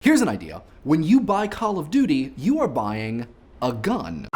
Here's an idea. When you buy Call of Duty, you are buying a gun.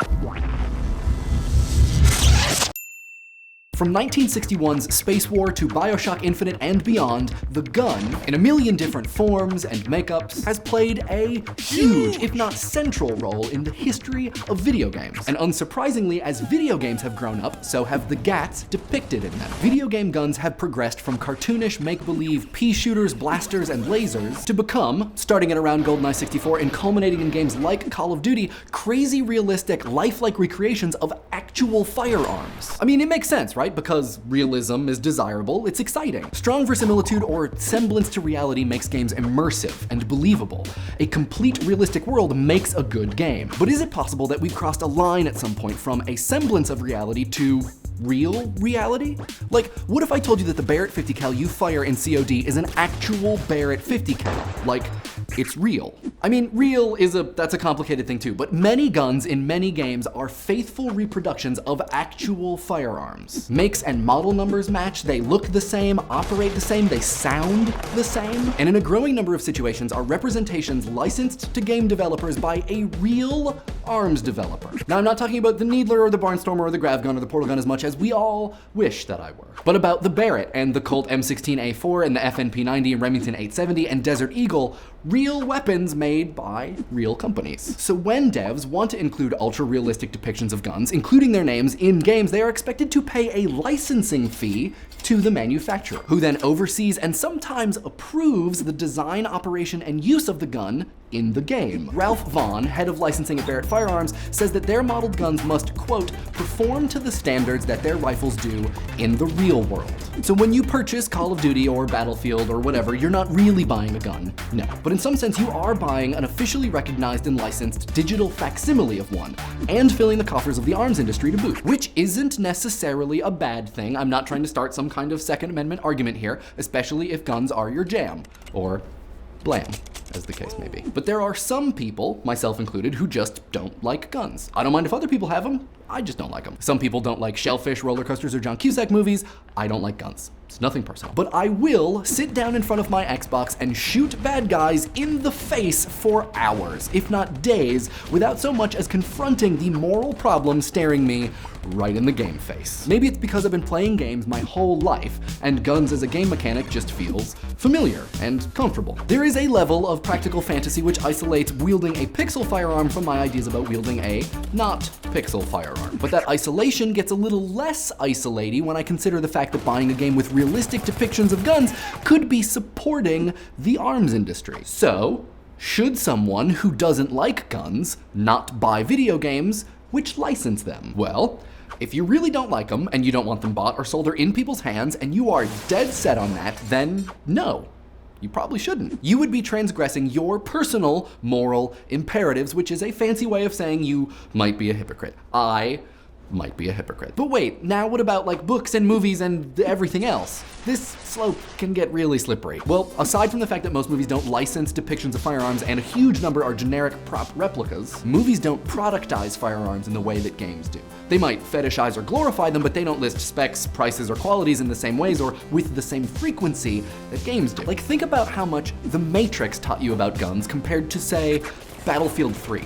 From 1961's Space War to BioShock Infinite and beyond, the gun, in a million different forms and makeups, has played a huge, if not central role in the history of video games. And unsurprisingly, as video games have grown up, so have the gats depicted in them. Video game guns have progressed from cartoonish make-believe pea shooters, blasters, and lasers to become, starting at around GoldenEye 64 and culminating in games like Call of Duty, crazy realistic, lifelike recreations of actual firearms. I mean, it makes sense, right? Because realism is desirable, it's exciting. Strong verisimilitude or semblance to reality makes games immersive and believable. A complete realistic world makes a good game. But is it possible that we've crossed a line at some point from a semblance of reality to real reality? Like, what if I told you that the Barrett 50 cal you fire in COD is an actual Barrett 50 cal? Like, it's real. I mean, real is that's a complicated thing too, but many guns in many games are faithful reproductions of actual firearms. Makes and model numbers match, they look the same, operate the same, they sound the same, and in a growing number of situations are representations licensed to game developers by a real arms developer. Now, I'm not talking about the Needler or the Barnstormer or the Grav gun or the Portal gun as much as we all wish that I were, but about the Barrett and the Colt M16A4 and the FNP90 and Remington 870 and Desert Eagle, real weapons made by real companies. So when devs want to include ultra-realistic depictions of guns, including their names in games, they are expected to pay a licensing fee to the manufacturer, who then oversees and sometimes approves the design, operation, and use of the gun in the game. Ralph Vaughn, head of licensing at Barrett Firearms, says that their modeled guns must, quote, perform to the standards that their rifles do in the real world. So when you purchase Call of Duty or Battlefield or whatever, you're not really buying a gun, no. But in some sense, you are buying an officially recognized and licensed digital facsimile of one, and filling the coffers of the arms industry to boot, which isn't necessarily a bad thing. I'm not trying to start some kind of Second Amendment argument here, especially if guns are your jam, or blam, as the case may be. But there are some people, myself included, who just don't like guns. I don't mind if other people have them, I just don't like them. Some people don't like shellfish, roller coasters, or John Cusack movies. I don't like guns. It's nothing personal. But I will sit down in front of my Xbox and shoot bad guys in the face for hours, if not days, without so much as confronting the moral problem staring me right in the game face. Maybe it's because I've been playing games my whole life, and guns as a game mechanic just feels familiar and comfortable. There is a level of practical fantasy which isolates wielding a pixel firearm from my ideas about wielding a not pixel firearm. But that isolation gets a little less isolating when I consider the fact that buying a game with realistic depictions of guns could be supporting the arms industry. So, should someone who doesn't like guns not buy video games which license them? Well, if you really don't like them and you don't want them bought or sold or in people's hands and you are dead set on that, then no. You probably shouldn't. You would be transgressing your personal moral imperatives, which is a fancy way of saying you might be a hypocrite. I might be a hypocrite. But wait, now what about like books and movies and everything else? This slope can get really slippery. Well, aside from the fact that most movies don't license depictions of firearms and a huge number are generic prop replicas, movies don't productize firearms in the way that games do. They might fetishize or glorify them, but they don't list specs, prices, or qualities in the same ways or with the same frequency that games do. Like, think about how much The Matrix taught you about guns compared to, say, Battlefield 3.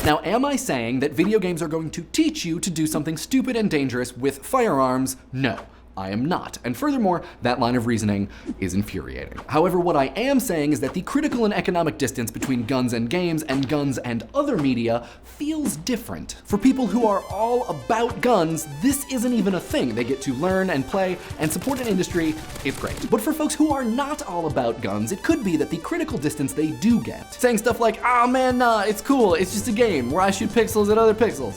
Now, am I saying that video games are going to teach you to do something stupid and dangerous with firearms? No, I am not. And furthermore, that line of reasoning is infuriating. However, what I am saying is that the critical and economic distance between guns and games and guns and other media feels different. For people who are all about guns, this isn't even a thing. They get to learn and play and support an industry. It's great. But for folks who are not all about guns, it could be that the critical distance they do get, saying stuff like, "Ah, man, nah, it's cool. It's just a game where I shoot pixels at other pixels.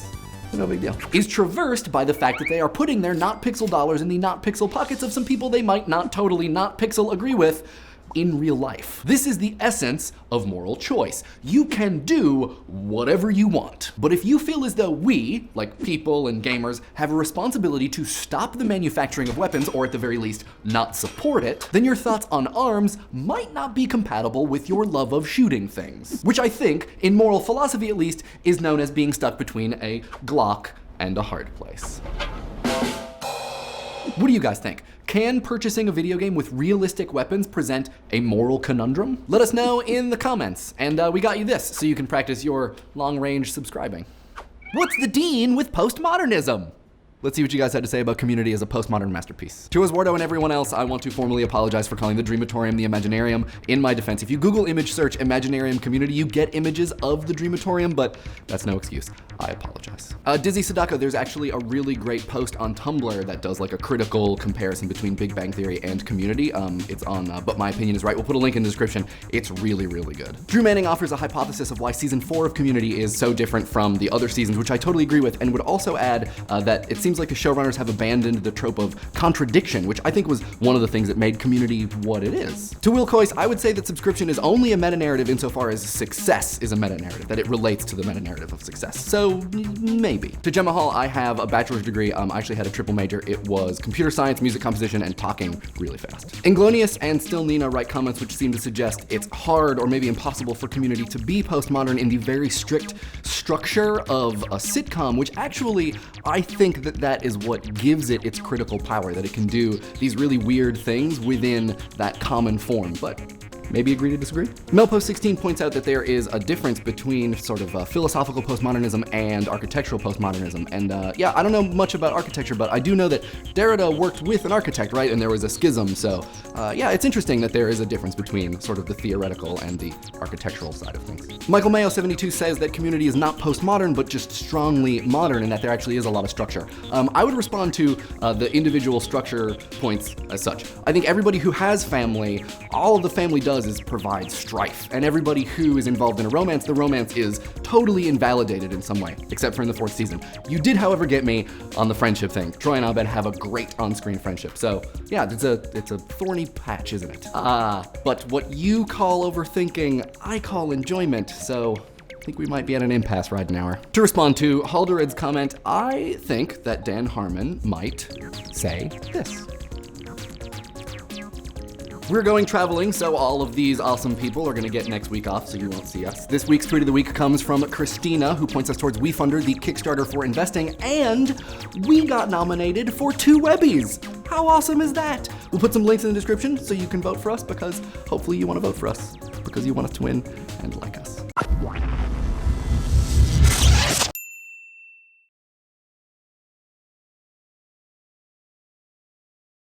No big deal," is traversed by the fact that they are putting their not pixel dollars in the not pixel pockets of some people they might not totally not pixel agree with in real life. This is the essence of moral choice. You can do whatever you want. But if you feel as though we, like people and gamers, have a responsibility to stop the manufacturing of weapons, or at the very least, not support it, then your thoughts on arms might not be compatible with your love of shooting things. Which I think, in moral philosophy at least, is known as being stuck between a Glock and a hard place. What do you guys think? Can purchasing a video game with realistic weapons present a moral conundrum? Let us know in the comments, and we got you this so you can practice your long-range subscribing. What's the dean with postmodernism? Let's see what you guys had to say about Community as a postmodern masterpiece. To Oswardo and everyone else, I want to formally apologize for calling the Dreamatorium the Imaginarium. In my defense, if you Google image search Imaginarium Community, you get images of the Dreamatorium, but that's no excuse. I apologize. Dizzy Sadako, there's actually a really great post on Tumblr that does like a critical comparison between Big Bang Theory and Community. It's on But My Opinion Is Right. We'll put a link in the description. It's really, really good. Drew Manning offers a hypothesis of why season 4 of Community is so different from the other seasons, which I totally agree with, and would also add that it seems like the showrunners have abandoned the trope of contradiction, which I think was one of the things that made Community what it is. To Will Coyce, I would say that subscription is only a meta-narrative insofar as success is a meta-narrative, that it relates to the meta-narrative of success. So, maybe. To Gemma Hall, I have a bachelor's degree. I actually had a triple major. It was computer science, music composition, and talking really fast. Inglonius and Still Nina write comments which seem to suggest it's hard or maybe impossible for Community to be postmodern in the very strict structure of a sitcom, which actually, I think that is what gives it its critical power, that it can do these really weird things within that common form, but maybe agree to disagree? Melpo16 points out that there is a difference between sort of philosophical postmodernism and architectural postmodernism. And yeah, I don't know much about architecture, but I do know that Derrida worked with an architect, right? And there was a schism. So yeah, it's interesting that there is a difference between sort of the theoretical and the architectural side of things. Michael Mayo 72 says that Community is not postmodern, but just strongly modern, and that there actually is a lot of structure. I would respond to the individual structure points as such. I think everybody who has family, all of the family does is provide strife, and everybody who is involved in a romance, the romance is totally invalidated in some way, except for in the 4th season. You did, however, get me on the friendship thing. Troy and Abed have a great on-screen friendship, so yeah, it's a thorny patch, isn't it? But what you call overthinking, I call enjoyment, so I think we might be at an impasse right now. To respond to Haldered's comment, I think that Dan Harmon might say this. We're going traveling, so all of these awesome people are gonna get next week off, so you won't see us. This week's Tweet of the Week comes from Christina, who points us towards WeFunder, the Kickstarter for investing, and we got nominated for 2 Webbies. How awesome is that? We'll put some links in the description so you can vote for us, because hopefully you wanna vote for us, because you want us to win and like us.